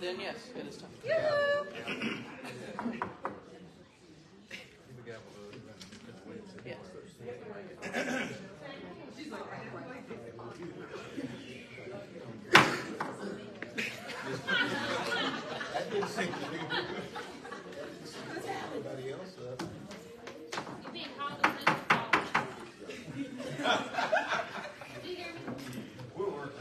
Then yes, it is time. Yes. Everybody else up. You're being called a little ball. Do you hear me? We're working.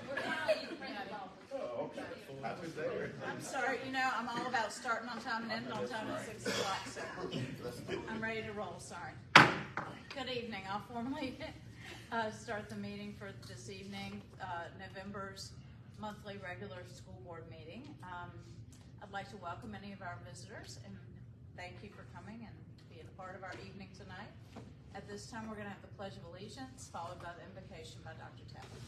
We're calling you principal. Oh, okay. I was there. I'm sorry, you know, I'm all about starting on time and ending on time at 6 o'clock, so I'm ready to roll, sorry. Good evening. I'll formally start the meeting for this evening, November's monthly regular school board meeting. I'd like to welcome any of our visitors and thank you for coming and being a part of our evening tonight. At this time, we're going to have the Pledge of Allegiance, followed by the invocation by Dr. Tappan.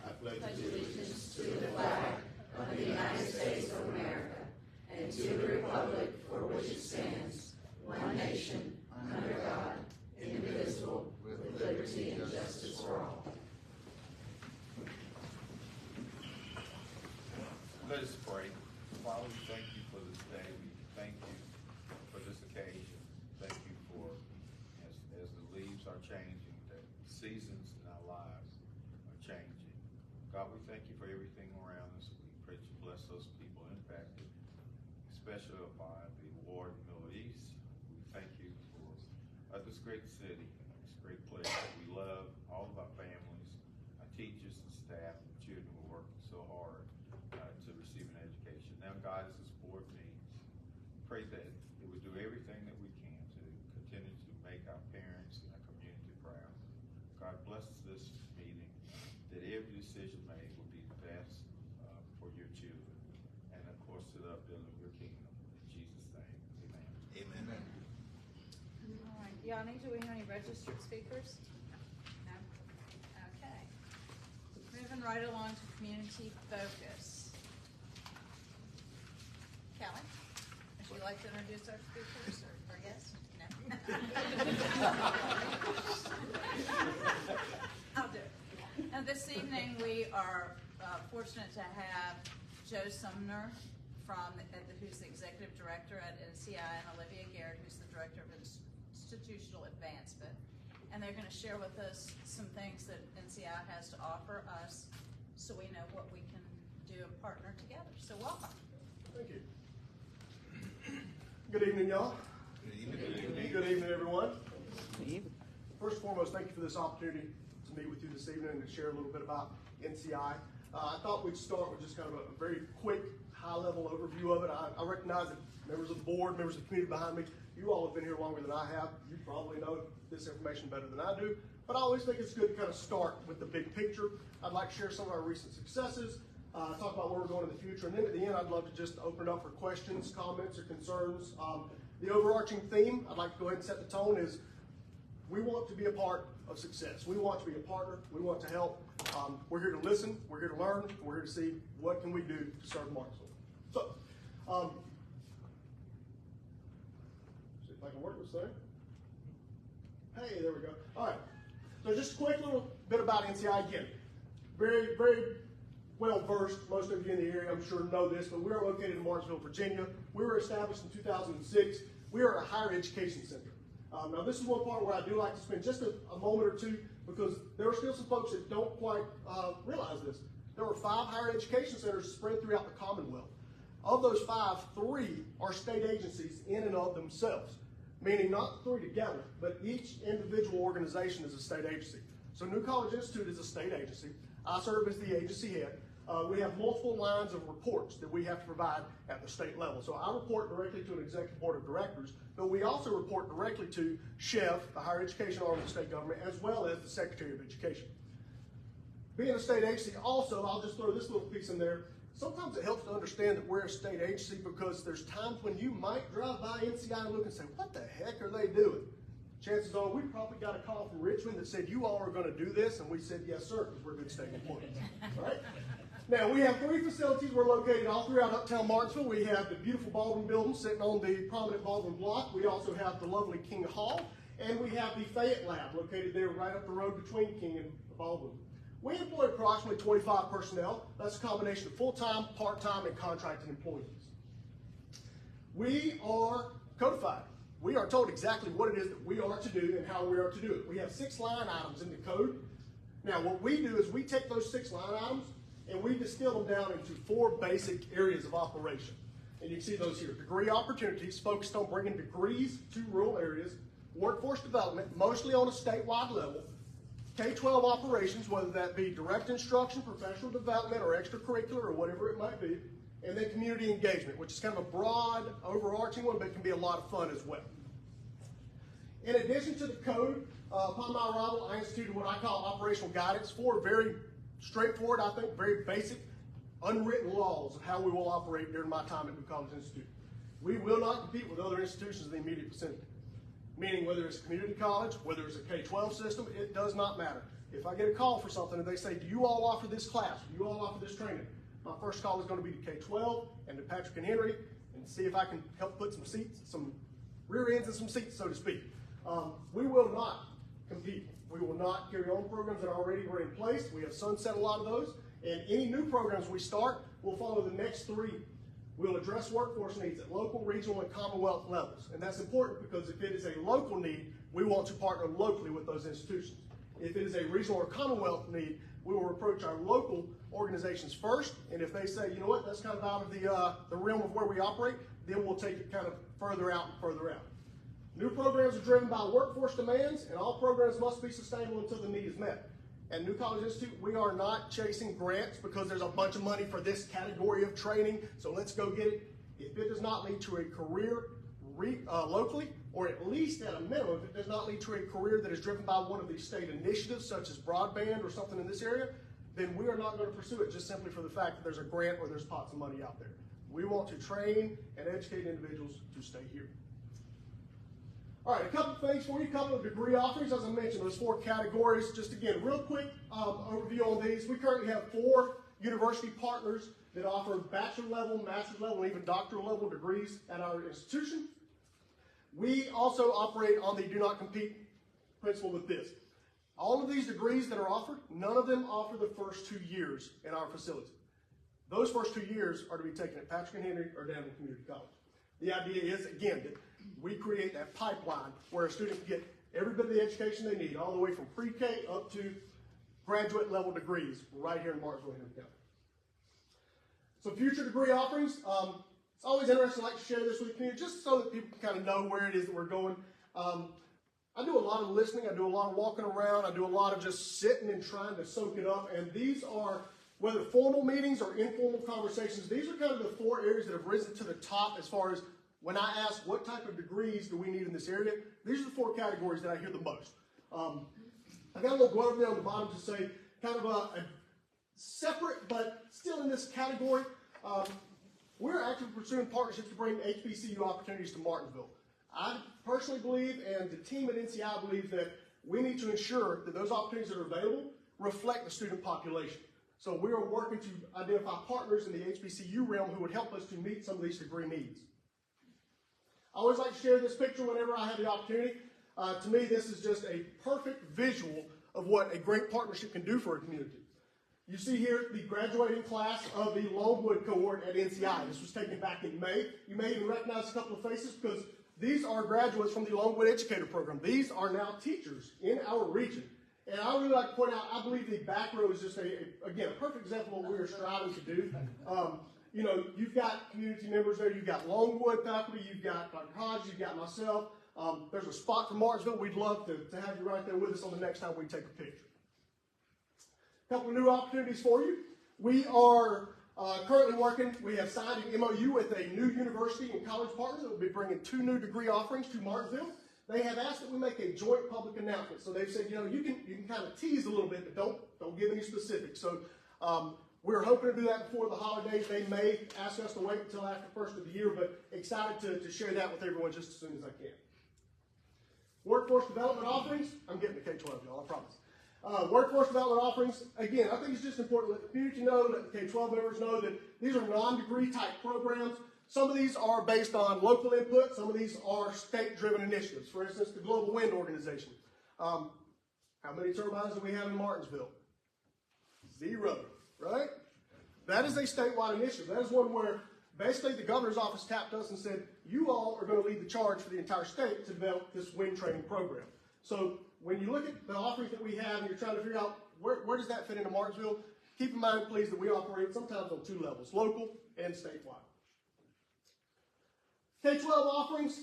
I pledge Allegiance to the flag of the United States of America and to the republic for which it stands, one nation, under God, indivisible, with liberty and justice for all. Let us pray. Father, we thank you for this day. We thank you for this occasion. Thank you for, as the leaves are changing, that seasons in our lives are changing. God, we thank you for everything around us. We pray that you bless those people impacted, especially by the war in the Middle East. We thank you for this great city, this great place that we love, all of our families, our teachers and staff, and children who are working so hard to receive an education. Now, God, as this board meets, pray that it would do everything that we can to continue to make our parents and our community proud. God, bless this meeting, that every decision made will be the best for your children, and of course to the upbuilding of your kingdom. In Jesus' name, amen. Amen. All right, Yanni, do we have any registered speakers? No? Okay. Moving right along to community focus. Kelly, would you like to introduce our speakers or guests? No? I'll do it. And this evening we are fortunate to have Joe Sumner who's the executive director at NCI, and Olivia Garrett, who's the director of institutional advancement. And they're going to share with us some things that NCI has to offer us so we know what we can do and partner together. So welcome. Thank you. Good evening, y'all. Good evening. Good evening, everyone. First and foremost, thank you for this opportunity to meet with you this evening and to share a little bit about NCI. I thought we'd start with just kind of a very quick, high-level overview of it. I recognize that members of the board, members of the community behind me, you all have been here longer than I have. You probably know this information better than I do, but I always think it's good to kind of start with the big picture. I'd like to share some of our recent successes, talk about where we're going in the future, and then at the end, I'd love to just open it up for questions, comments, or concerns. The overarching theme, I'd like to go ahead and set the tone, is we want to be a part of success. We want to be a partner. We want to help. We're here to listen. We're here to learn. And we're here to see what can we do to serve Martinsville. So, see if I can work this thing. Hey, there we go. All right. So just a quick little bit about NCI again. Very, very well versed. Most of you in the area, I'm sure, know this, but we are located in Martinsville, Virginia. We were established in 2006. We are a higher education center. Now, this is one part where I do like to spend just a moment or two, because there are still some folks that don't quite realize this. There are 5 higher education centers spread throughout the Commonwealth. Of those 5, 3 are state agencies in and of themselves, meaning not 3 together, but each individual organization is a state agency. So New College Institute is a state agency. I serve as the agency head. We have multiple lines of reports that we have to provide at the state level. So I report directly to an executive board of directors, but we also report directly to SCHEF, the higher education arm of the state government, as well as the Secretary of Education. Being a state agency also, I'll just throw this little piece in there. Sometimes it helps to understand that we're a state agency, because there's times when you might drive by NCI and look and say, what the heck are they doing? Chances are we probably got a call from Richmond that said, you all are going to do this, and we said, yes, sir, because we're good state employees. All right? Now, we have 3 facilities. We're located all throughout uptown Martinsville. We have the beautiful Baldwin building sitting on the prominent Baldwin block. We also have the lovely King Hall, and we have the Fayette Lab located there right up the road between King and Baldwin. We employ approximately 25 personnel. That's a combination of full-time, part-time, and contracted employees. We are codified. We are told exactly what it is that we are to do and how we are to do it. We have 6 line items in the code. Now, what we do is we take those 6 line items and we distill them down into 4 basic areas of operation. And you can see those here. Degree opportunities, focused on bringing degrees to rural areas. Workforce development, mostly on a statewide level. K-12 operations, whether that be direct instruction, professional development, or extracurricular, or whatever it might be. And then community engagement, which is kind of a broad, overarching one, but can be a lot of fun as well. In addition to the code, upon my arrival, I instituted what I call operational guidance, 4 very straightforward, I think, very basic, unwritten laws of how we will operate during my time at New College Institute. We will not compete with other institutions in the immediate vicinity. Meaning whether it's a community college, whether it's a K-12 system, it does not matter. If I get a call for something and they say, do you all offer this class? Do you all offer this training? My first call is going to be to K-12 and to Patrick and Henry and see if I can help put some seats, some rear ends in some seats, so to speak. We will not compete. We will not carry on programs that already were in place. We have sunset a lot of those. And any new programs we start will follow the next 3. We'll address workforce needs at local, regional, and Commonwealth levels. And that's important because if it is a local need, we want to partner locally with those institutions. If it is a regional or Commonwealth need, we will approach our local organizations first. And if they say, you know what, that's kind of out of the realm of where we operate, then we'll take it kind of further out and further out. New programs are driven by workforce demands, and all programs must be sustainable until the need is met. At New College Institute, we are not chasing grants because there's a bunch of money for this category of training, so let's go get it. If it does not lead to a career locally, or at least at a minimum, if it does not lead to a career that is driven by one of these state initiatives, such as broadband or something in this area, then we are not going to pursue it just simply for the fact that there's a grant or there's pots of money out there. We want to train and educate individuals to stay here. All right, a couple of things for you, a couple of degree offerings. As I mentioned, those 4 categories. Just again, real quick overview on these. We currently have 4 university partners that offer bachelor level, master's level, and even doctoral level degrees at our institution. We also operate on the do not compete principle with this. All of these degrees that are offered, none of them offer the first 2 years in our facility. Those first 2 years are to be taken at Patrick and Henry or down at Community College. The idea is, again, that we create that pipeline where a student can get every bit of the education they need, all the way from pre-K up to graduate level degrees right here in Martinsville, Henry County. So future degree offerings, it's always interesting. I like to share this with the community just so that people can kind of know where it is that we're going. I do a lot of listening, I do a lot of walking around, I do a lot of just sitting and trying to soak it up, and these are, whether formal meetings or informal conversations, these are kind of the 4 areas that have risen to the top as far as when I ask what type of degrees do we need in this area. These are the 4 categories that I hear the most. I got a little quote there on the bottom to say kind of a separate but still in this category. We're actually pursuing partnerships to bring HBCU opportunities to Martinsville. I personally believe, and the team at NCI believe, that we need to ensure that those opportunities that are available reflect the student population. So we are working to identify partners in the HBCU realm who would help us to meet some of these degree needs. I always like to share this picture whenever I have the opportunity. To me, this is just a perfect visual of what a great partnership can do for a community. You see here the graduating class of the Longwood cohort at NCI. This was taken back in May. You may even recognize a couple of faces because these are graduates from the Longwood Educator Program. These are now teachers in our region. And I really like to point out, I believe the back row is just, again, a perfect example of what we are striving to do. You know, you've got community members there. You've got Longwood faculty. You've got Dr. Hodge. You've got myself. There's a spot for Martinsville. We'd love to have you right there with us on the next time we take a picture. A couple of new opportunities for you. We are currently working. We have signed an MOU with a new university and college partner that will be bringing 2 new degree offerings to Martinsville. They have asked that we make a joint public announcement. So they've said, you know, you can kind of tease a little bit, but don't give any specifics. So we're hoping to do that before the holidays. They may ask us to wait until after the first of the year, but excited to share that with everyone just as soon as I can. Workforce development offerings. I'm getting to K-12, y'all, I promise. Workforce development offerings. Again, I think it's just important to let the community know, let the K-12 members know that these are non-degree type programs. Some of these are based on local input. Some of these are state-driven initiatives. For instance, the Global Wind Organization. How many turbines do we have in Martinsville? 0, right? That is a statewide initiative. That is one where basically the governor's office tapped us and said, you all are going to lead the charge for the entire state to develop this wind training program. So when you look at the offerings that we have and you're trying to figure out where does that fit into Martinsville, keep in mind, please, that we operate sometimes on 2 levels, local and statewide. K-12 offerings,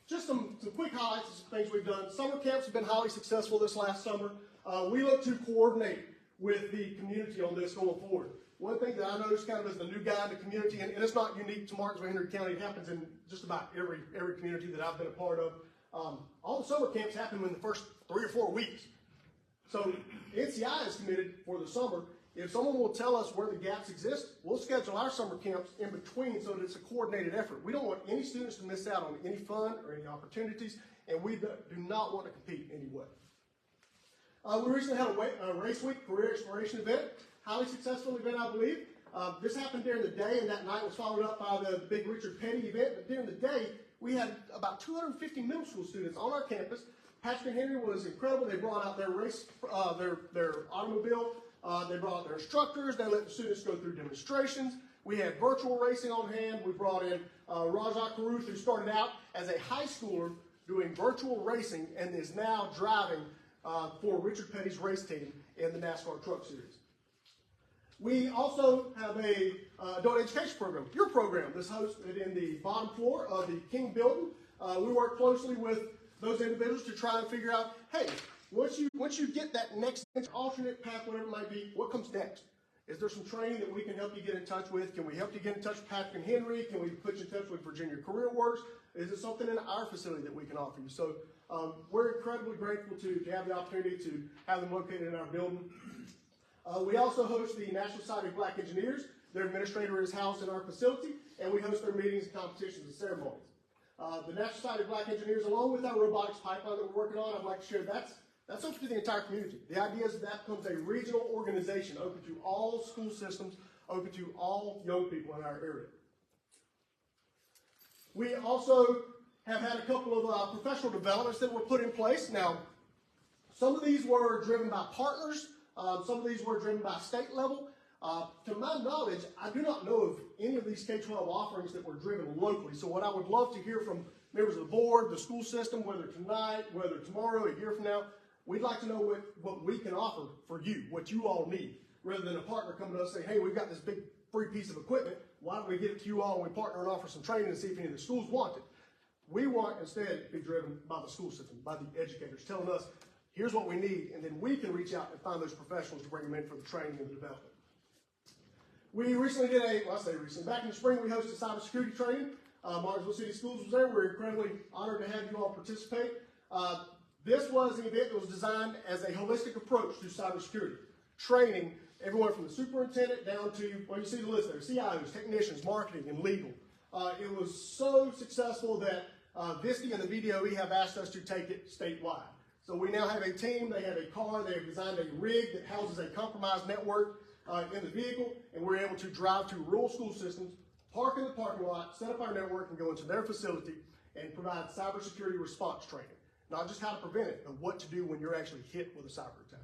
just some quick highlights of some things we've done. Summer camps have been highly successful this last summer. We look to coordinate with the community on this going forward. One thing that I noticed kind of as the new guy in the community, and it's not unique to Martinsville, Henry County, it happens in just about every community that I've been a part of. All the summer camps happen in the first 3 or 4 weeks. So NCI is committed for the summer. If someone will tell us where the gaps exist, we'll schedule our summer camps in between so that it's a coordinated effort. We don't want any students to miss out on any fun or any opportunities, and we do not want to compete in any way. We recently had a Race Week Career Exploration event, highly successful event, I believe. This happened during the day, and that night was followed up by the big Richard Petty event. But during the day, we had about 250 middle school students on our campus. Patrick and Henry was incredible. They brought out their their automobile. They brought out their instructors. They let the students go through demonstrations. We had virtual racing on hand. We brought in Rajat Karuth, who started out as a high schooler doing virtual racing and is now driving for Richard Petty's race team in the NASCAR Truck Series. We also have a adult education program, your program, that's hosted in the bottom floor of the King Building. We work closely with those individuals to try and figure out, hey, once you get that next alternate path, whatever it might be, what comes next? Is there some training that we can help you get in touch with? Can we help you get in touch with Patrick and Henry? Can we put you in touch with Virginia Career Works? Is it something in our facility that we can offer you? So we're incredibly grateful to have the opportunity to have them located in our building. We also host the National Society of Black Engineers. Their administrator is housed in our facility, and we host their meetings and competitions and ceremonies. The National Society of Black Engineers, along with our robotics pipeline that we're working on, I'd like to share that's open to the entire community. The idea is that becomes a regional organization open to all school systems, open to all young people in our area. We also have had a couple of professional developments that were put in place. Now, some of these were driven by partners. Some of these were driven by state level. To my knowledge, I do not know of any of these K-12 offerings that were driven locally. So what I would love to hear from members of the board, the school system, whether tonight, whether tomorrow, a year from now, we'd like to know what we can offer for you, what you all need, rather than a partner coming to us saying, hey, we've got this big free piece of equipment. Why don't we give it to you all and we partner and offer some training and see if any of the schools want it? We want instead to be driven by the school system, by the educators, telling us, here's what we need, and then we can reach out and find those professionals to bring them in for the training and the development. We recently did back in the spring we hosted cybersecurity training. Martinsville City Schools was there. We're incredibly honored to have you all participate. This was an event that was designed as a holistic approach to cybersecurity. Training everyone from the superintendent down to, well, you see the list there, CIOs, technicians, marketing, and legal. It was so successful that VISTI and the VDOE have asked us to take it statewide. So we now have a team, they have a car, they have designed a rig that houses a compromised network in the vehicle, and we're able to drive to rural school systems, park in the parking lot, set up our network, and go into their facility and provide cybersecurity response training. Not just how to prevent it, but what to do when you're actually hit with a cyber attack.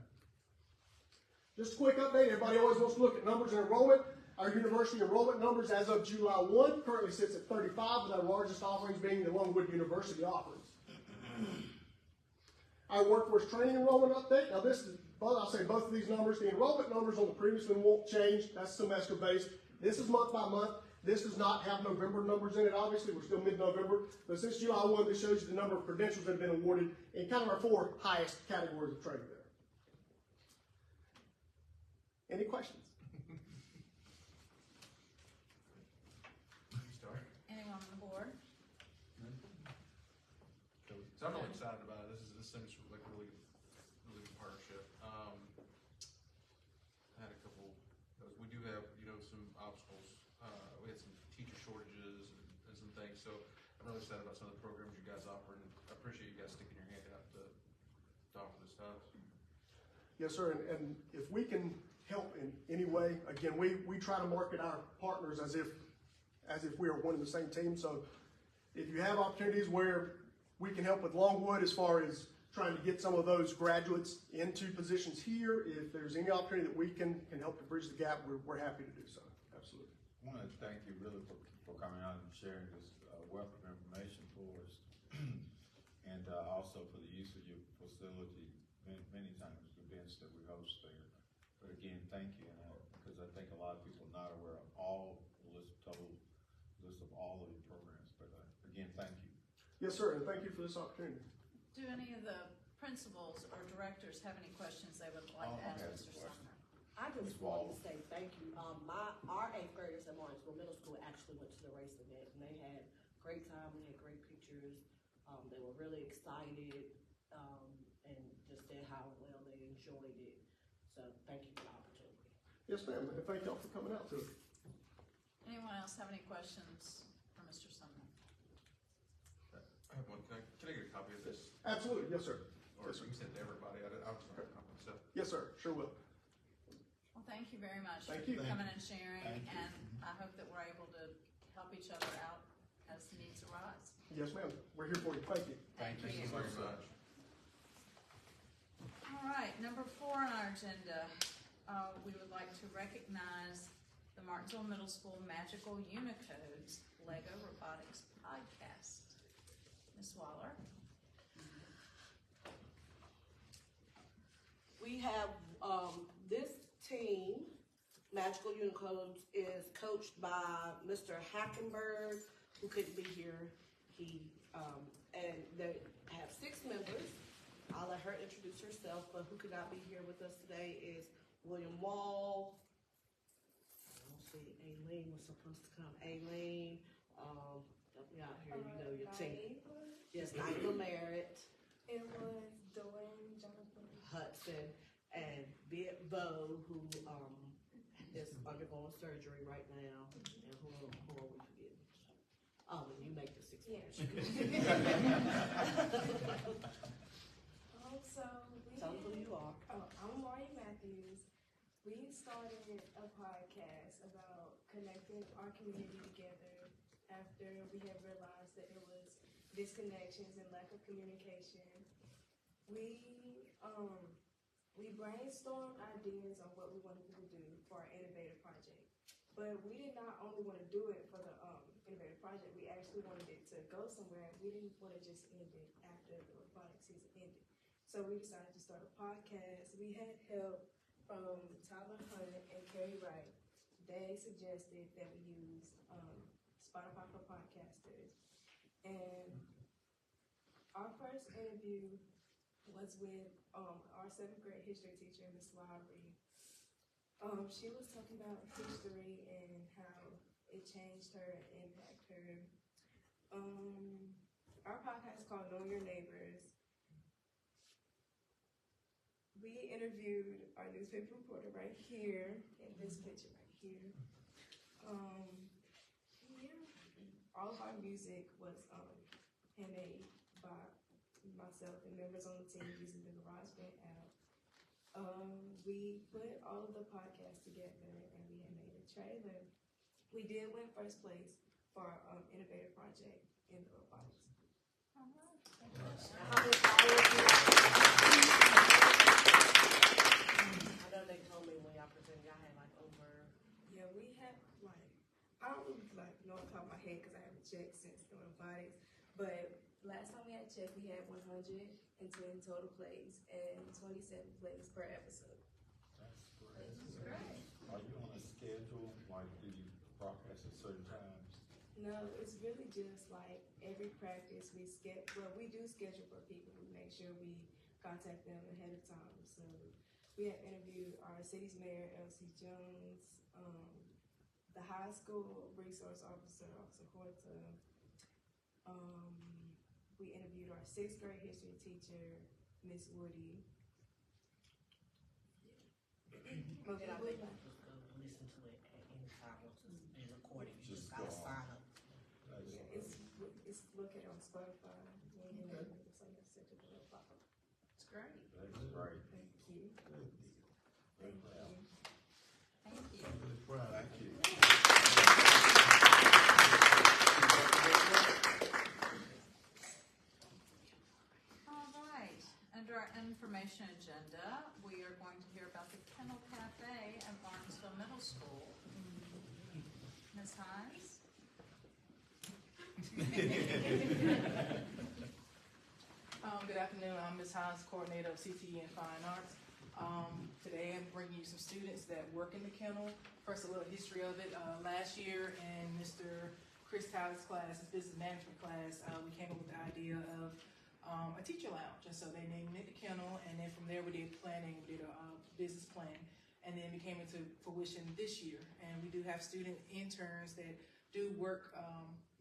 Just a quick update, everybody always wants to look at numbers and enrollment. Our university enrollment numbers as of July 1 currently sits at 35, with our largest offerings being the Longwood University offerings. Our workforce training enrollment update. Now this is, I'll say both of these numbers. The enrollment numbers on the previous one won't change. That's semester based. This is month by month. This does not have November numbers in it. Obviously, we're still mid-November. But since July 1, this shows you the number of credentials that have been awarded in kind of our 4 highest categories of training there. Any questions? Anyone on the board? So I'm really excited about it. This seems like a really good partnership. I had a couple, we do have, some obstacles. We had some teacher shortages and some things, so I'm really excited about some of the programs you guys offer, and I appreciate you guys sticking your hand out to offer this stuff. Yes, sir, and if we can help in any way, again, we try to market our partners as if we are one and the same team. So if you have opportunities where we can help with Longwood as far as trying to get some of those graduates into positions here. If there's any opportunity that we can help to bridge the gap, we're happy to do so. Absolutely. I want to thank you really for coming out and sharing this wealth of information for us, and also for the use of your facility. Many times events that we host there. But again, thank you, because I think a lot of people are not aware of all the total list of all of your programs. But again, thank you. Yes, sir, and thank you for this opportunity. Do any of the principals or directors have any questions they would like to ask Mr. Sumner? I just wanted to say thank you. Our 8th graders at Martinsville Middle School actually went to the race event, and they had a great time. They had great pictures. They were really excited, and just said how well they enjoyed it. So thank you for the opportunity. Yes, ma'am, and thank y'all for coming out to it. Anyone else have any questions for Mr. Sumner? I have one. Can I get a copy of this? Absolutely, yes, sir. Or Yes, sir. you can send it to everybody. I was not so. Yes, sir, sure will. Well, thank you very much Thank for you. coming and sharing, Thank you. and I hope that we're able to help each other out as the needs arise. Yes, ma'am, we're here for you. Thank you. Thank Thank you you. very much. All right, number 4 on our agenda, we would like to recognize the Martinsville Middle School Magical Unicodes Lego Robotics Podcast. Ms. Waller. We have this team, Magical Unicodes, is coached by Mr. Hackenberg, who couldn't be here. And they have 6 members. I'll let her introduce herself, but who could not be here with us today is William Wall. Let's see, Aileen was supposed to come. Aileen, help me out here, you know your team. Yes, Naima Merritt. It was Dwayne Jonathan. Hudson, and Bo, who is undergoing surgery right now, and who are we forgetting? And you make the 6 members. So we Tell them who you are. I'm Maury Matthews. We started a podcast about connecting our community together after we had realized that there was disconnections and lack of communication. We brainstormed ideas on what we wanted to do for our innovative project. But we did not only want to do it for the innovative project, we actually wanted it to go somewhere. We didn't want to just end it after the robotic season ended. So we decided to start a podcast. We had help from Tyler Hunt and Carrie Wright. They suggested that we use Spotify for podcasters. And our first interview was with our 7th grade history teacher, Miss Lowry. She was talking about history and how it changed her and impacted her. Our podcast is called Know Your Neighbors. We interviewed our newspaper reporter right here, in this picture right here. All of our music was handmade by myself and members on the team using the GarageBand app. We put all of the podcasts together and we had made a trailer. We did win first place for our innovative project in the robotics. All right. I know they told me when y'all presented, y'all had like over. Yeah, we had I don't really know off the top of my head because I haven't checked since the robotics. But last time we had checked, we had 110 total plays and 27 plays per episode. That's great. This is great. Are you on a schedule? Like, do you broadcast at certain times? No, it's really just like every practice we do schedule for people. We make sure we contact them ahead of time. So we have interviewed our city's mayor, L.C. Jones, the high school resource officer, Officer Horta. We interviewed our 6th grade history teacher, Miss Woody. And I think you just go listen to it at any time once it's been recorded. You just gotta go sign up. That's Yeah, it's located on Spotify. So you have to set it up. It's great. That's great. Thank you. Very proud. Thank you. Thank you. All right. Ms. Hines. Good afternoon, I'm Ms. Hines, coordinator of CTE and Fine Arts. Today I'm bringing you some students that work in the kennel. First, a little history of it. Last year in Mr. Chris Tyler's class, his business management class, we came up with the idea of a teacher lounge. And so they named it the kennel, and then from there we did planning, we did a business plan, and then we came into fruition this year. And we do have student interns that do work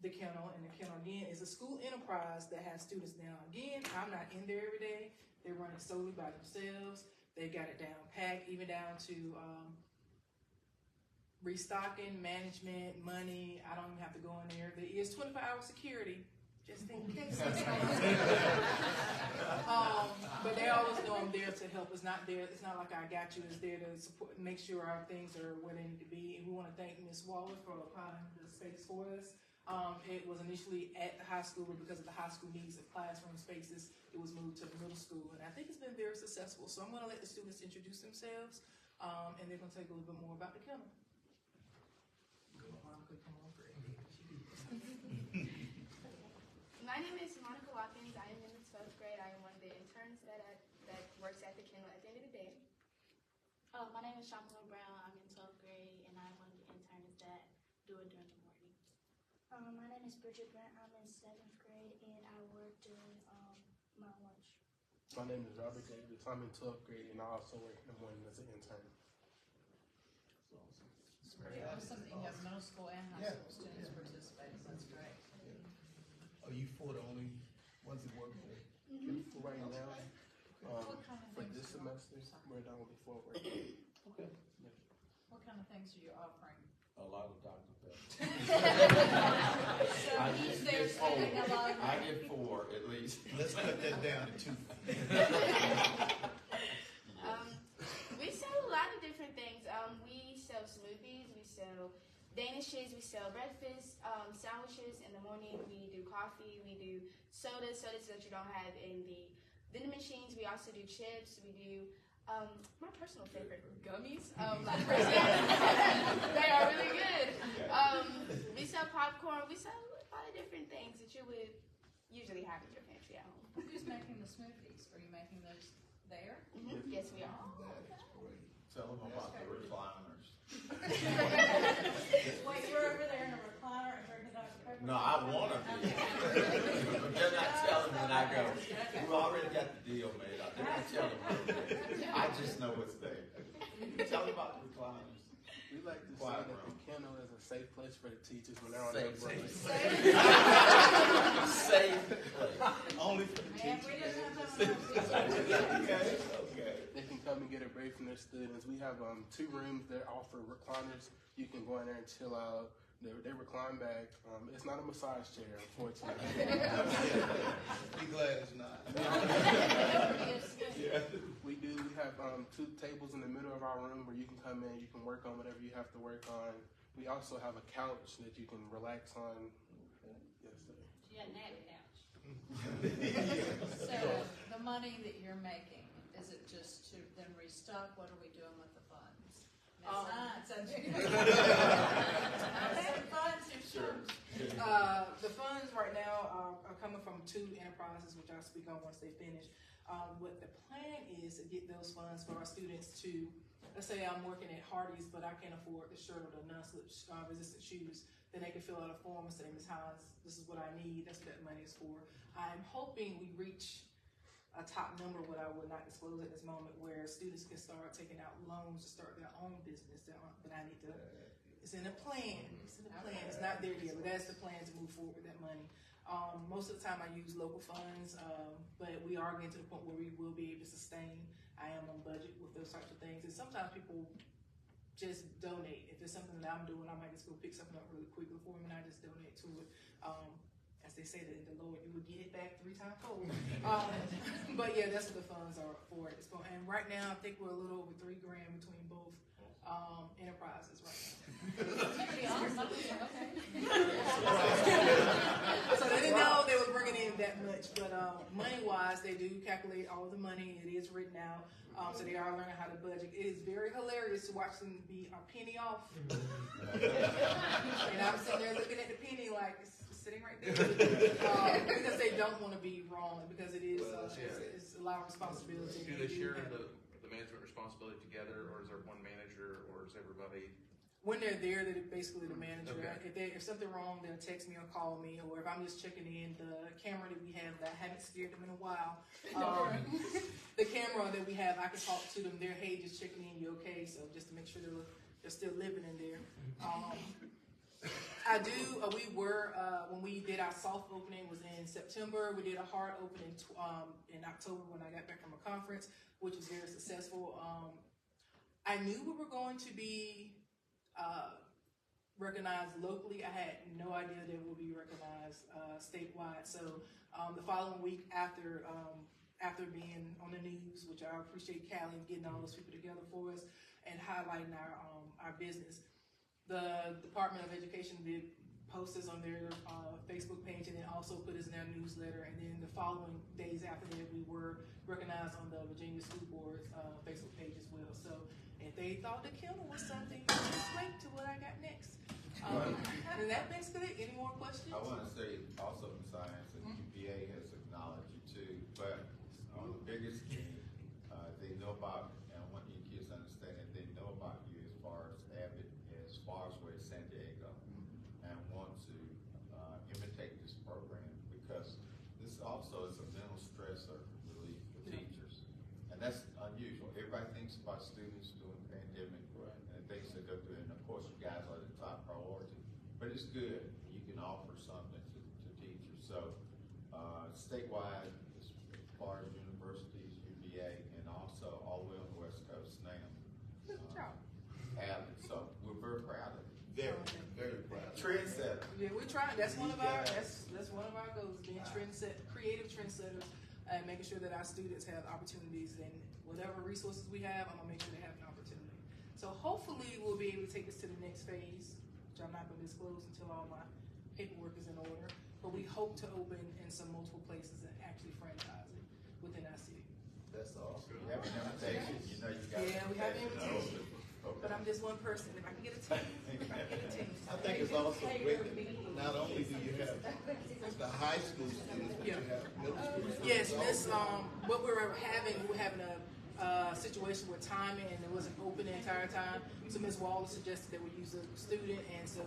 the kennel, and the kennel again is a school enterprise that has students now. Again, I'm not in there every day. They run it solely by themselves. They got it down packed, even down to restocking, management, money. I don't even have to go in there. There is 24-hour security, just in case. But they always know I'm there to help. It's not there. It's not like I got you. It's there to support, make sure our things are where they need to be. And we want to thank Ms. Waller for applying the space for us. It was initially at the high school, but because of the high school needs of classroom spaces, it was moved to the middle school. And I think it's been very successful. So I'm going to let the students introduce themselves, and they're going to tell you a little bit more about the kennel. My name is Monica Watkins. I am in the 12th grade. I am one of the interns that works at the kennel at the end of the day. My name is Shopper Brown. I'm in 12th grade, and I'm one of the interns that do it during the morning. My name is Bridget Grant. I'm in 7th grade, and I work during my lunch. My name is Robert Davis. I'm in 12th grade, and I also work in the morning as an intern. Pretty awesome that you have middle school and high school students participating. That's great. Are you four the only ones that work there? For right now, What kind of for things this do you offer? semester, we're down with 4 working. Okay. What kind of things are you offering? A lot of Dr. Pepper. So he's there spending a lot of I money. get 4 at least. Let's cut that down to 2. We sell a lot of different things. We sell smoothies, we sell danishes, we sell breakfast, sandwiches. In the morning, we do coffee, we do sodas that you don't have in the vending machines. We also do chips, we do my personal favorite, gummies. They are really good. We sell popcorn. We sell a lot of different things that you would usually have in your pantry at home. Who's making the smoothies? Are you making those there? Mm-hmm. Yes, we are. Tell them about the recliners. Wait, you're over there in a recliner and drinking Dr. Pepper? No, I want to be. But they're not telling when I go. We've already got the deal made up. They're not telling me. I just know what's there. Tell them about the recliners. We like to say Quiet that room. the kennel is a safe place for the teachers when they're on their break. Safe place. Only for the Man, we teachers. didn't have that Okay. They can come and get a break from their students. We have 2 rooms that offer recliners. You can go in there and chill out. They recline back. It's not a massage chair, unfortunately. Be glad it's not. We have 2 tables in the middle of our room where you can come in, you can work on whatever you have to work on. We also have a couch that you can relax on. Yes, sir. Yeah, nap couch. So the money that you're making, is it just to then restock? What are we doing with the funds? The funds right now are coming from 2 enterprises, which I'll speak on once they finish. What the plan is to get those funds for our students to, let's say I'm working at Hardee's, but I can't afford the shirt or the non-slip resistant shoes. Then they can fill out a form and say, Ms. Hines, this is what I need. That's what that money is for. I'm hoping we reach a top number, what I would not disclose at this moment, where students can start taking out loans to start their own business. But I need to, it's in a plan. It's in a plan. It's not there yet, but that's the plan to move forward with that money. Most of the time I use local funds, but we are getting to the point where we will be able to sustain. I am on budget with those types of things. And sometimes people just donate. If it's something that I'm doing, I might just go pick something up really quickly for them and I just donate to it. As they say that in the Lord, you will get it back 3 times fold. But yeah, that's what the funds are for at this point. And right now, I think we're a little over $3 grand between both enterprises right now. Pretty awesome. Okay. So they didn't know they were bringing in that much, but money-wise, they do calculate all the money. It is written out. So they are learning how to budget. It is very hilarious to watch them be a penny off. And I'm sitting there looking at the penny like it's sitting right there. Because they don't want to be wrong, because it is it's a lot of responsibility. Do they share the management responsibility together, or is there one manager, or is everybody? When they're there, they're basically the manager. Okay. If something wrong, they'll text me or call me, or if I'm just checking in, the camera that we have that I haven't scared them in a while, the camera that we have, I can talk to them. They're, hey, just checking in, you okay? So just to make sure they're still living in there. We were, when we did our soft opening was in September. We did a hard opening in October when I got back from a conference, which was very successful. I knew we were going to be recognized locally. I had no idea that we'll be recognized statewide. So the following week after being on the news, which I appreciate Callie getting all those people together for us and highlighting our business, the Department of Education did post us on their Facebook page and then also put us in their newsletter. And then the following days after that, we were recognized on the Virginia School Board's Facebook page as well. So if they thought the kennel was something, just wait to what I got next. And that basically it. Any more questions? I want to say also in science, and UPA has acknowledged you too, but the biggest thing they know about, and I want your kids to understand that they know about you as far as Abbott, as far as where San Diego, and want to imitate this program, because this also is a mental stressor relief for teachers, and that's unusual. Everybody thinks about students during the pandemic, and thinks they go through it, and of course you guys are the top priority, but it's good. You can offer something to teachers. So statewide, as far as universities, UVA, and also all the way on the West Coast now. Good job. Abbott. So we're very proud of it. Very proud. Trendsetter. Yeah, we're trying. That's one of our goals, being creative trendsetters, and making sure that our students have opportunities, and whatever resources we have, I'm gonna make sure they have an opportunity. So hopefully we'll be able to take this to the next phase, which I'm not gonna disclose until all my paperwork is in order. But we hope to open in some multiple places and actually franchise it within our city. That's awesome. You have an invitation. You know you got Yeah, we have an invitation. Okay. But I'm just one person. If I can get a team, I think it's also great that not only do you have the high school students, but you have middle school students. Yes, Miss. What we're having a situation with timing, and it wasn't open the entire time. So Miss Wallace suggested that we use a student, and so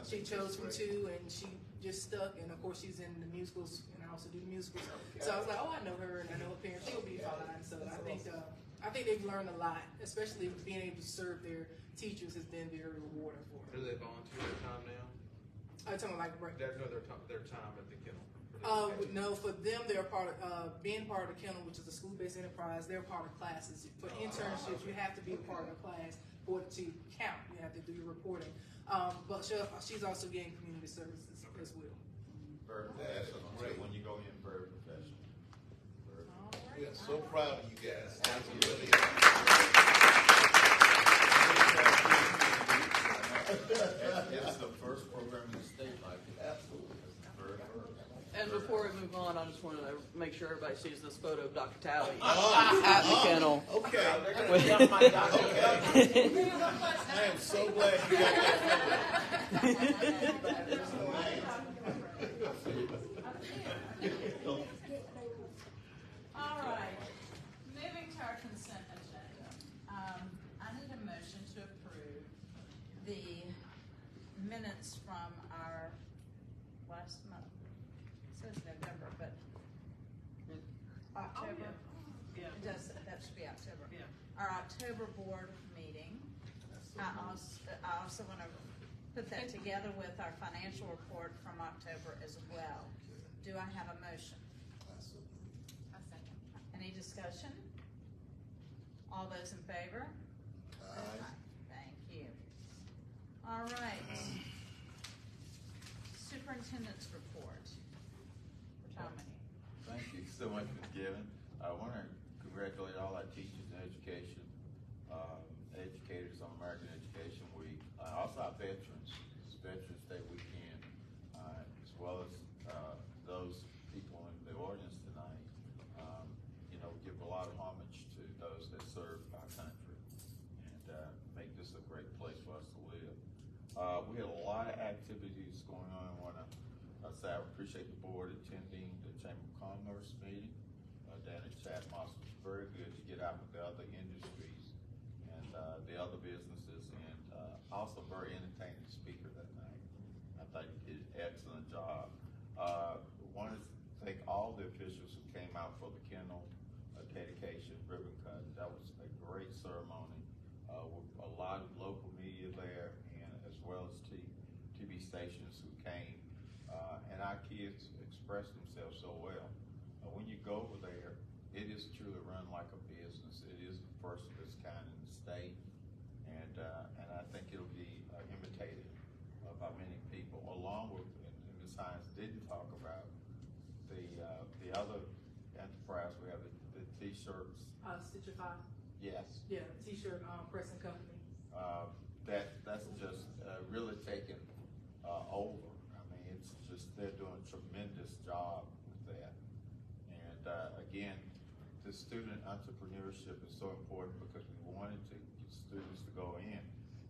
she chose from two, and she just stuck. And of course, she's in the musicals, and I also do the musicals. So I was like, oh, I know her, and I know her parents. She'll be fine. So I think they've learned a lot, especially being able to serve their teachers has been very rewarding for them. Do they volunteer their time now? I'm talking like Their time at the kennel. no, for them, they're part of, being part of the kennel, which is a school-based enterprise, they're part of classes. For internships, you have to be a part of a class for it to count. You have to do your reporting. But she's also getting community services as well. Very professional. So when you go in, very professional. We are so proud of you guys. Absolutely. It's the first program in the state like it. Absolutely. Very first. And before we move on, I just want to make sure everybody sees this photo of Dr. Talley at the kennel. Okay. I am so glad you got that photo. All right, moving to our consent agenda. I need a motion to approve the minutes from our last month. It says November, but October. Yeah. It does, that should be October. Yeah. Our October board meeting. I also want to put that together with our financial report from October as well. Do I have a motion? Any discussion? All those in favor? Aye. Thank you. All right. Superintendent's report. Tommy. Thank you so much, Ms. Given. I want to congratulate all our teachers in education, educators on American Education Week. Also our veterans. It's Veterans Day weekend, as well as those people in the audience tonight We had a lot of activities going on. I want to say I appreciate the board attending the Chamber of Commerce meeting down at Chatmos. It was very good to get out with the other industries and the other businesses, and also very entertaining speaker that night. I think he did an excellent job. Wanted to thank all the officials who came out for the kennel dedication, ribbon cut. That was a great ceremony with a lot of local media there, and as well as TV stations who came. And our kids expressed themselves so well. When you go over there, it is truly run like a business. It is the first of its kind in the state, and I think it'll be imitated by many people. Along with, and Ms. Hines didn't talk about the other enterprise. We have the T-shirts. Stitchify. Yes. Yeah, T-shirt pressing company. That's just really taken over. I mean, it's just they're doing a tremendous job with that. And again, the student entrepreneurship is so important because we wanted to get students to go in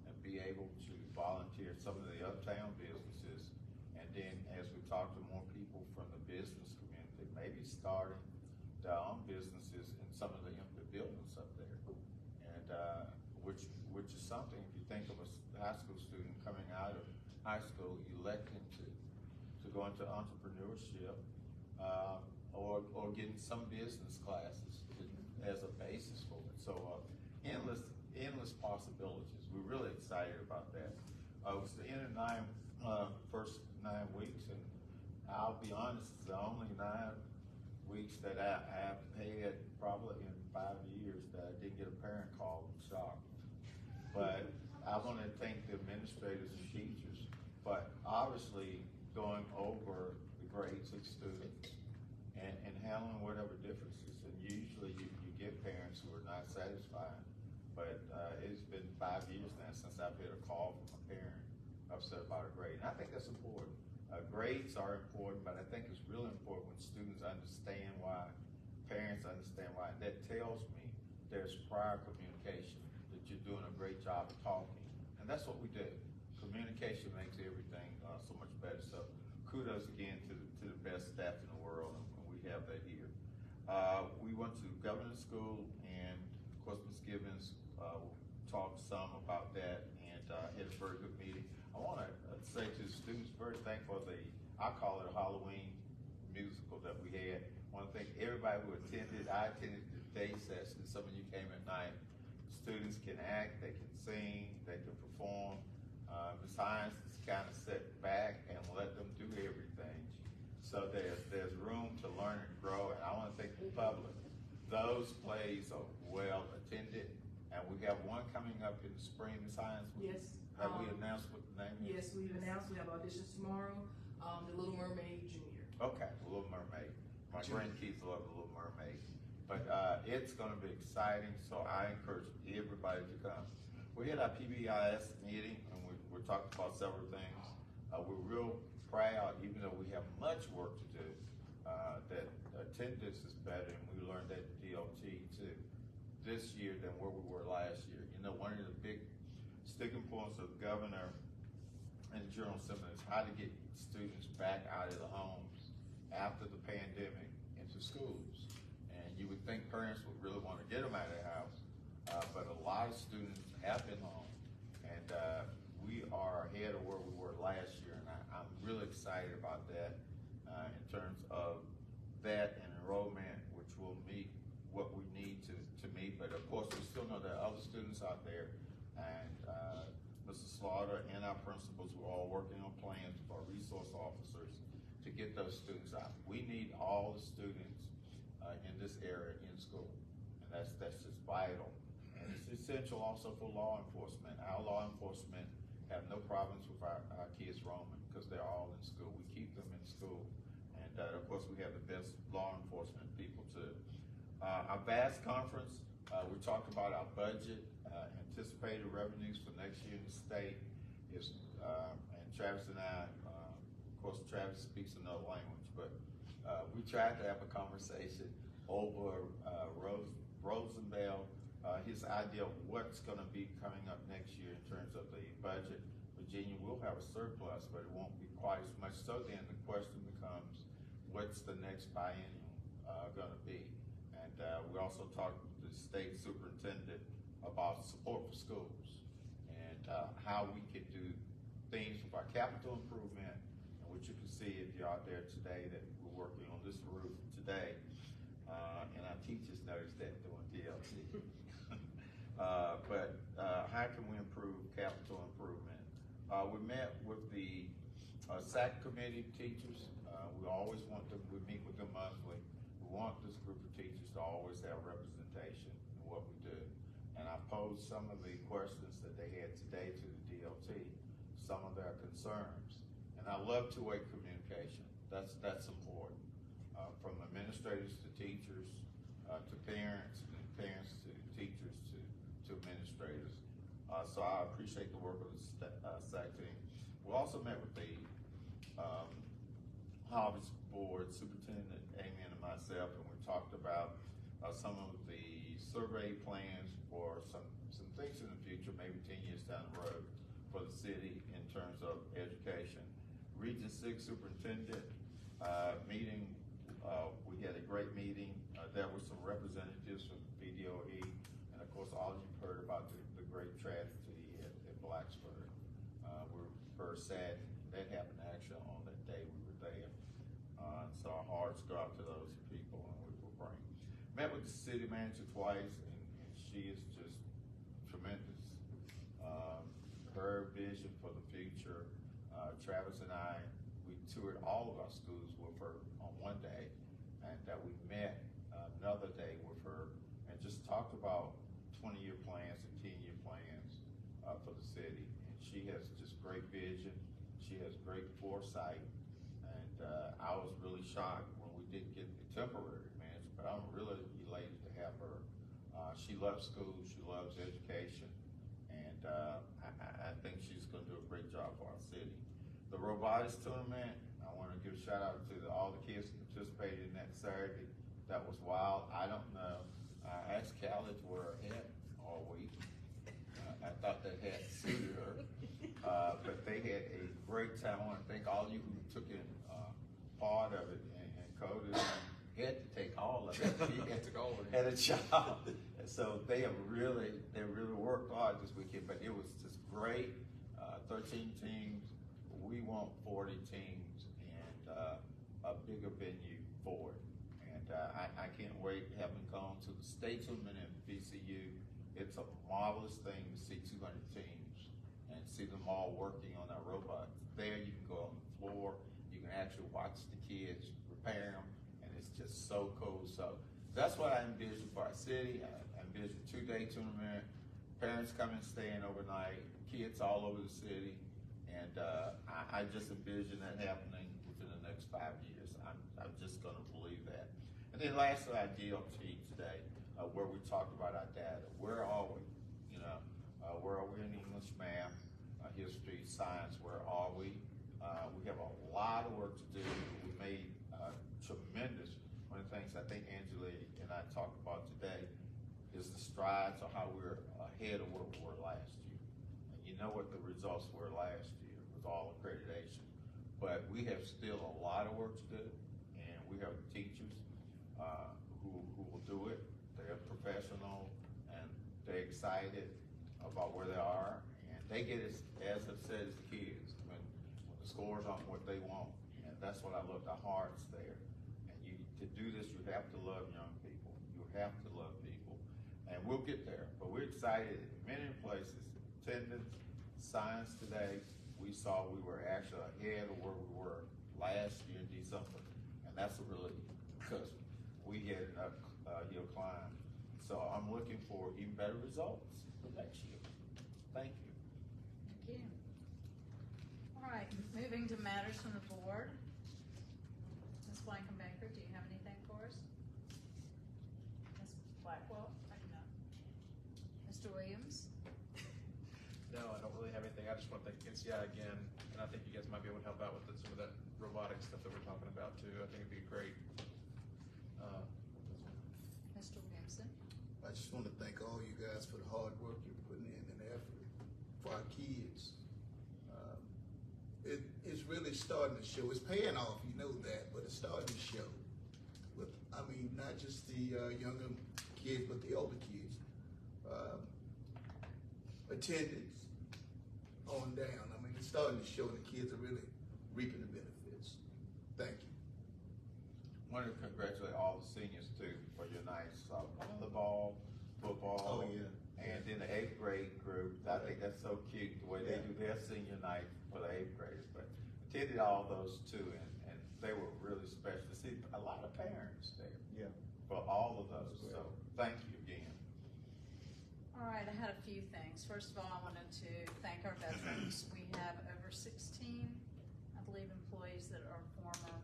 and be able to volunteer at some of the uptown businesses, and then as we talk to more people from the business community, maybe starting their own businesses in some of the empty buildings up there, and which is something. If you think of a high school student coming out of high school electing to go into entrepreneurship, or getting some business classes as a basis for it. So endless possibilities. We're really excited about that. It was the end of first 9 weeks, and I'll be honest, it's the only 9 weeks that I have had probably in 5 years that I didn't get a parent call and shock. But I want to thank the administrators and teachers, but obviously going over the grades of students and handling whatever differences. And usually you get parents who are not satisfied, but it's been 5 years now since I've had a call from a parent upset about a grade. And I think that's important. Grades are important, but I think it's really important when students understand why, parents understand why. And that tells me there's prior communication, that you're doing a great job of talking. And that's what we do. Communication makes everything so much better. So kudos again to the best staff in the world, and we have that here. We went to governor's school, and of course Ms. Gibbons talked some about that, and had a very good meeting. I want to say to the students, very thankful for I call it a Halloween musical that we had. I want to thank everybody who attended. I attended the day session. Some of you came at night. Students can act, they can sing, they can perform. Ms. Hines is kind of set back and let them do everything. So there's room to learn and grow, and I want to thank the public. Those plays are well attended, and we have one coming up in the spring, Ms. Hines. Yes. Have we announced what the name is? Yes, we've announced we have auditions tomorrow. The Little Mermaid Junior. Okay, The Little Mermaid. My grandkids love The Little Mermaid. But it's going to be exciting, so I encourage everybody to come. We had our PBIS meeting, and we're talking about several things. We're real proud, even though we have much work to do, that attendance is better, and we learned that at DOT too, this year than where we were last year. You know, one of the big sticking points of the governor and the General Assembly is how to get students back out of the homes after the pandemic into schools. And you would think parents would really want to get them out of their house, but a lot of students have been home, and we are ahead of where we were last year, and I'm really excited about that in terms of that and enrollment, which will meet what we need to meet. But of course, we still know there are other students out there, and Mr. Slaughter and our principals were all working on plans with our resource officers to get those students out. We need all the students in this area in school, and that's just vital. And it's essential also for law enforcement. Our law enforcement have no problems with our kids roaming because they're all in school. We keep them in school, and of course we have the best law enforcement people too. Our VAST conference, we talked about our budget, anticipated revenues for next year in the state is, and Travis and I, of course Travis speaks another language, but we tried to have a conversation over Rosenbell, his idea of what's going to be coming up next year in terms of the budget. But Virginia will have a surplus, but it won't be quite as much. So then the question becomes, what's the next biennium gonna be? And we also talked with the state superintendent about support for schools and how we could do things with our capital improvement, and what you can see if you're out there today that we're working on this roof today, and our teachers noticed that doing DLC. But how can we improve capital improvement? We met with the SAC committee teachers. We always want them, we meet with them monthly. We want this group of teachers to always have representation in what we do. And I posed some of the questions that they had today to the DLT, some of their concerns. And I love two-way communication. That's important. From administrators to teachers, to parents, and parents to teachers, to administrators. So I appreciate the work of the SAC team. We also met with the Harvest Board, Superintendent Amy and myself, and we talked about some of the survey plans for some things in the future, maybe 10 years down the road, for the city in terms of education. Region 6 Superintendent meeting, we had a great meeting. There were some representatives from BDOE, and of course all of you heard about the great tragedy at Blacksburg. We're very sad that happened actually on that day we were there. So our hearts go out to those people, and we were praying. Met with the city manager twice, and she is just tremendous. Her vision for the future, Travis and I, we toured all of our schools with her on one day, and we met another day with her and just talked about 20-year plans and 10-year plans for the city. And she has just great vision. She has great foresight. And I was really shocked when we didn't get the temporary manager, but I'm really elated to have her. She loves schools, she loves education, and I think she's gonna do a great job for our city. The robotics tournament, I wanna give a shout out to all the kids who participated in that Saturday. That was wild. I don't know. I asked Callie to wear a hat all week. I thought that hat suited her. But they had a great time. I want to thank all of you who took in part of it, and Cody had to take all of it. He had a job. And so they really worked hard this weekend, but it was just great. 13 teams. We want 40 teams and a bigger venue for it. And I can't wait, having gone to the state tournament in VCU. It's a marvelous thing to see 200 teams and see them all working on our robots. There you can go on the floor, you can actually watch the kids repair them, and it's just so cool. So that's what I envision for our city. I envision a 2-day tournament, parents coming, staying overnight, kids all over the city, and I just envision that happening within the next 5 years. I'm just gonna believe that. And then lastly, our DLT today, where we talk about our data. Where are we? You know, where are we in English, math, history, science? Where are we? We have a lot of work to do. We made tremendous. One of the things I think Angela and I talked about today is the strides of how we're ahead of where we were last year. And you know what the results were last year with all accreditation. But we have still a lot of work to do, and we have teachers who will do it. They're professional, and they're excited about where they are, and they get as upset as the kids when the scores aren't what they want. And that's what I love, the hearts there. And to do this, you have to love young people. You have to love people. And we'll get there, but we're excited in many places. Attendance, science today, we saw we were actually ahead of where we were last year in December. And that's really because we had an uphill climb. So I'm looking for even better results for next year. Thank you. Thank you. All right, moving to matters from the board. Ms. Blankenbaker, do you have anything for us? Ms. Blackwell? No. Mr. Williams? No, I don't really have anything. I just want to thank NCI again, and I think you guys might be able to help out with some of that robotic stuff that we're talking about too. I think it'd be great. Mr. Williamson? I just want to thank all you guys for the hard work you're putting in and effort for our kids. really starting to show. It's paying off, you know that, but it's starting to show. With, I mean, not just the younger kids, but the older kids. Attendance on down. I mean, it's starting to show, and the kids are really reaping the benefits. Thank you. Want to congratulate all the seniors too for your nice volleyball, football. Oh, yeah. And then the 8th grade group, I think that's so cute, the way they do their senior night for the 8th graders. But attended all those too, and they were really special to see a lot of parents there. Yeah. For all of those, so thank you again. All right, I had a few things. First of all, I wanted to thank our veterans. We have over 16, I believe, employees that are former,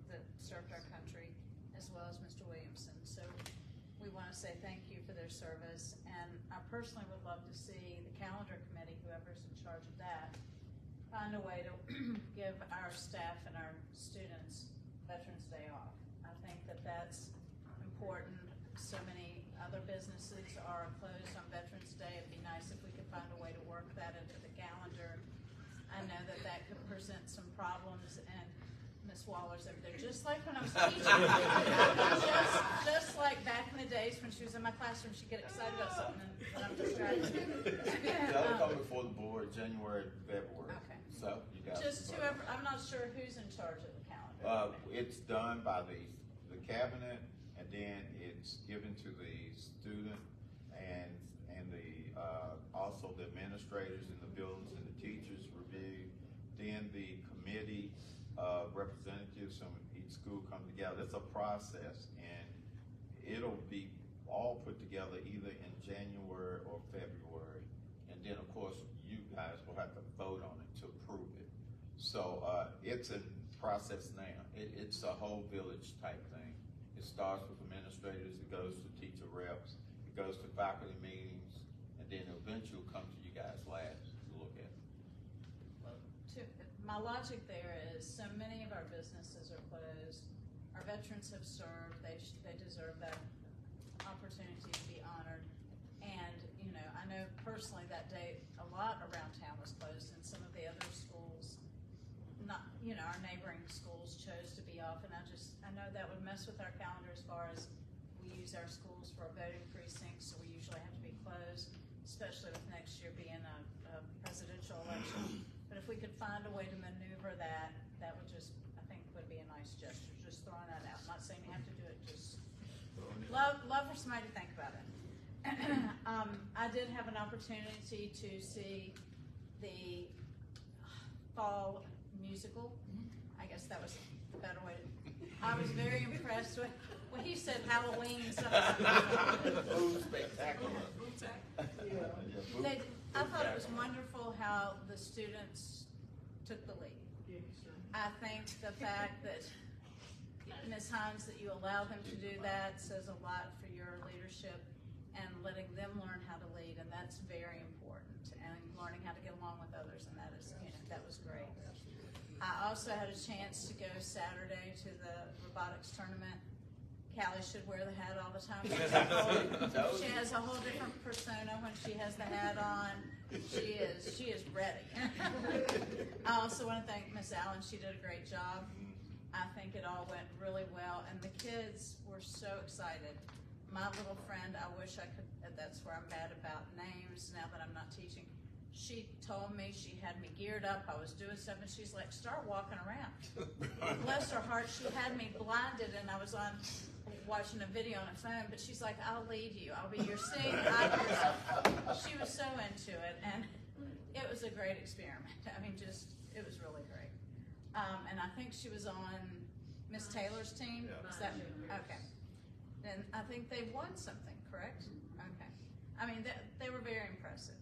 that served our country, as well as Mr. Williamson. So we want to say thank you for their service. And I personally would love to see the calendar committee, whoever's in charge of that, find a way to give our staff and our students Veterans Day off. I think that that's important. So many other businesses are closed on Veterans Day. It'd be nice if we could find a way to work that into the calendar. I know that that could present some problems, and Miss Waller's over there, just like when I was teaching. just like back in the days when she was in my classroom, she'd get excited about something, and I'm distracted. That'll come before the board, January, February. Okay. So you got Just whoever, I'm not sure who's in charge of the calendar. It's done by the cabinet, and then it's given to the student and the also the administrators in the buildings and the teachers review. Then the committee representatives from each school come together. It's a process, and it'll be all put together either in January or February, and then of course you guys will have to vote on it to approve it. So it's a process now. It's a whole village type thing. It starts with administrators, it goes to teacher reps, it goes to faculty meetings, and then eventually will come to you guys last to look at. My logic there is so many of our businesses are closed. Our veterans have served. They deserve that opportunity to be honored. And, you know, I know personally that day a lot around town was closed, and some of the other schools, not, you know, our neighboring schools chose to be off. And I know that would mess with our calendar as far as we use our schools for a voting precinct, so we usually have to be closed, especially with next year being a presidential election. But if we could find a way to maneuver that, that would just, I think, would be a nice gesture. Just throwing that out. I'm not saying you have to do it. Just love for somebody to think about it. I did have an opportunity to see the fall musical. I guess that was a better way to. I was very impressed with when he said Halloween. Spectacular. I thought it was wonderful how the students took the lead. I think the fact that Ms. Hines, that you allow them to do that says a lot for your leadership and letting them learn how to lead, and that's very important. And learning how to get along with others, and that is, you know, that was great. I also had a chance to go Saturday to the robotics tournament. Callie should wear the hat all the time. She has a whole different persona when she has the hat on. She is ready. I also want to thank Miss Allen. She did a great job. I think it all went really well, and the kids were so excited. My little friend, I wish I could, that's where I'm bad about names now that I'm not teaching. She told me, she had me geared up, I was doing stuff, and she's like, start walking around. Bless her heart, she had me blinded, and I was watching a video on a phone, but she's like, I'll lead you, I'll be your seeing eye person. She was so into it, and it was a great experiment. I mean, it was really great. And I think she was on Miss Taylor's team. Yeah. Is that okay? Then I think they won something, correct? Okay. I mean, they were very impressive.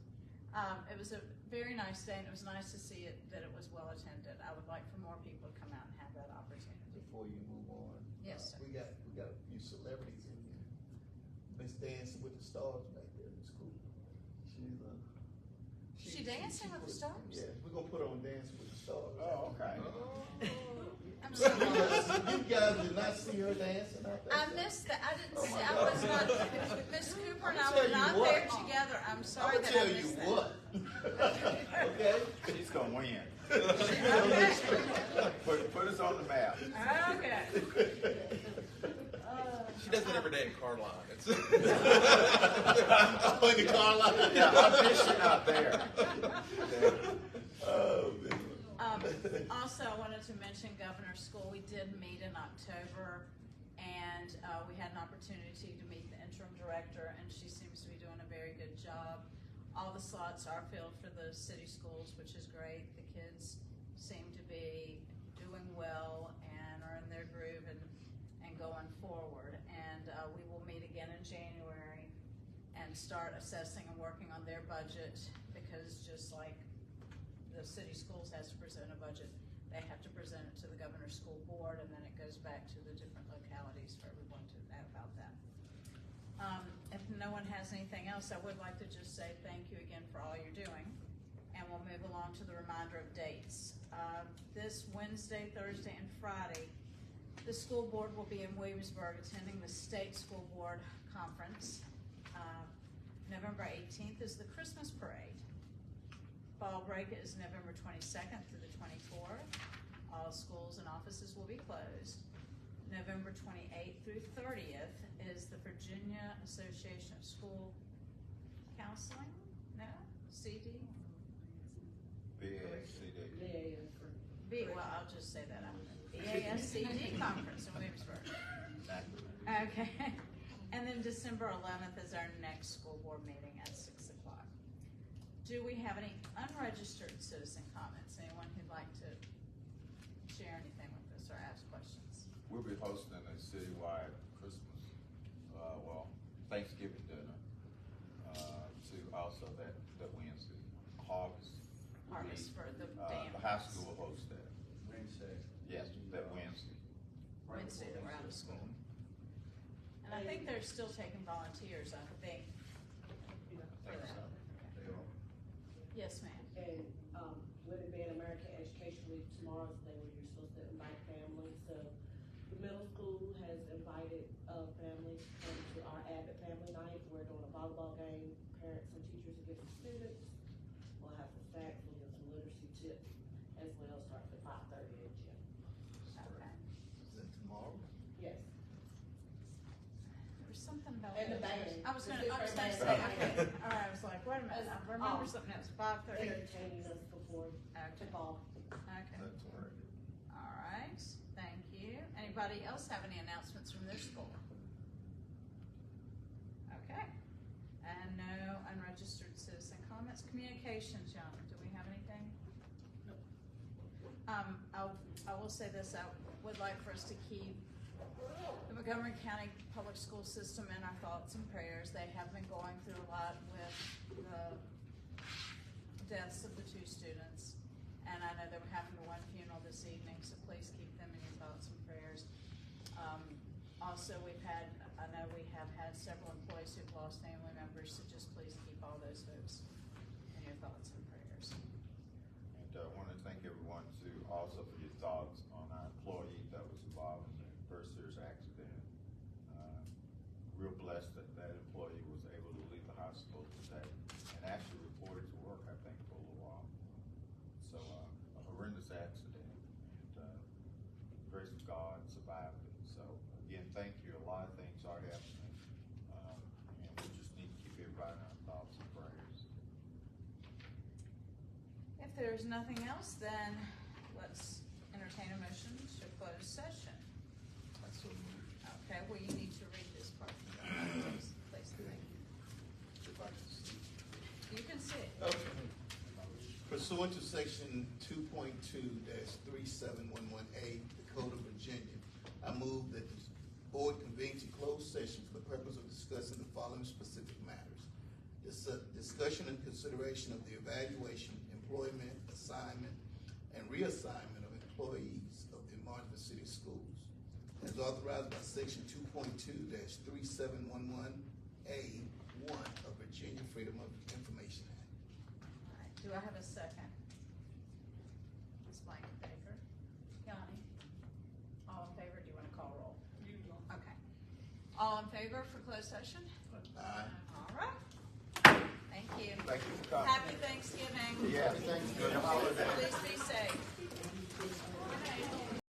It was a very nice day, and it was nice to see that it was well attended. I would like for more people to come out and have that opportunity. Before you move on, yes, sir. we got a few celebrities in here. Miss Dancing with the Stars back there in school. She dancing with the stars? Yeah, we're gonna put her on Dancing with the Stars. Oh, okay. I'm sorry. You guys did not see her dancing out there? I missed that. I didn't see. I was not. Miss Cooper and I were not there together. I'm sorry that I missed that. I'll tell you what. Okay. She's gonna win. Okay. Put us on the map. Okay. She does it every day in Carline. It's Oh, in the car lot. Yeah, I'm fishing out there. Oh, man. Also, I wanted to mention Governor's School. We did meet in October, and we had an opportunity to meet the interim director, and she seems to be doing a very good job. All the slots are filled for the city schools, which is great. The kids seem to be doing well and are in their groove and going forward. And we will meet again in January and start assessing and working on their budget, because just like the city schools has to present a budget, they have to present it to the Governor's School Board, and then it goes back to the different localities for everyone to know about that. If no one has anything else, I would like to just say thank you again for all you're doing, and we'll move along to the reminder of dates. This Wednesday, Thursday, and Friday, the school board will be in Williamsburg attending the State School Board Conference. November 18th is the Christmas Parade. Fall break is November 22nd through the 24th. All schools and offices will be closed. November 28th through 30th is the Virginia Association of School Counseling, no? CD? Well, I'll just say that out. BASCD Conference in Williamsburg. Okay. And then December 11th is our next school board meeting at 6 o'clock. Do we have any unregistered citizen comments? Anyone who'd like to share anything with us or ask questions? We'll be hosting a citywide Christmas, Thanksgiving dinner, to also that Wednesday, Harvest for the the high school will host that. Wednesday. Yes, that Wednesday. Wednesday that we're out of school. And I think they're still taking volunteers, I think. For that. Yes, ma'am. And with it being American Education Week, tomorrow's the day where you're supposed to invite families. So the middle school has invited families to come to our Abbott Family Night. We're doing a volleyball game, parents and teachers against the students. We'll have some snacks, we'll have some literacy tips as well, starting at 5:30 in gym. Okay. Is that tomorrow? Yes. There was something about. And the band. I was gonna The say, different okay, band. all right, I was like, wait a minute, I remember something else, 5:30. Entertaining us before the ball. Okay. That's all right. All right, thank you. Anybody else have any announcements from their school? Okay. And no unregistered citizen comments. Communications, John, do we have anything? No. I will say this, I would like for us to keep the Montgomery County Public School System in our thoughts and prayers. They have been going through a lot with the deaths of the two students. And I know they were having one funeral this evening, so please keep them in your thoughts and prayers. Also, I know we have had several employees who've lost family members, so just please keep all those folks in your thoughts and prayers. And I want to thank everyone also for your thoughts on our employee that was involved in the first serious accident. Real blessed that that employee was able to leave the hospital today and actually reported to work, I think, for a little while. So a horrendous accident, and grace of God survived it. So again, thank you. A lot of things are happening, and we just need to keep everybody in our thoughts and prayers. If there's nothing else, then let's entertain a motion to close session. Okay, well, you need to read this part. Please, thank you. You can sit. Okay. Pursuant to section 2.2-3711A, the Code of Virginia, I move that the board convene to closed session for the purpose of discussing the following specific matters. Discussion and consideration of the evaluation, employment, assignment, and reassignment of employees of the Martinsville City Schools, as authorized by section 2.2-3711A1 of Virginia Freedom of Information Act. All right, do I have a second? Ms. Blank in favor? Yanni? All in favor? Do you want to call roll? You do. Okay. All in favor for closed session? Aye. All right. Thank you. Thank you for coming. Happy Thanksgiving. Yeah, thanks. Good holiday. Please be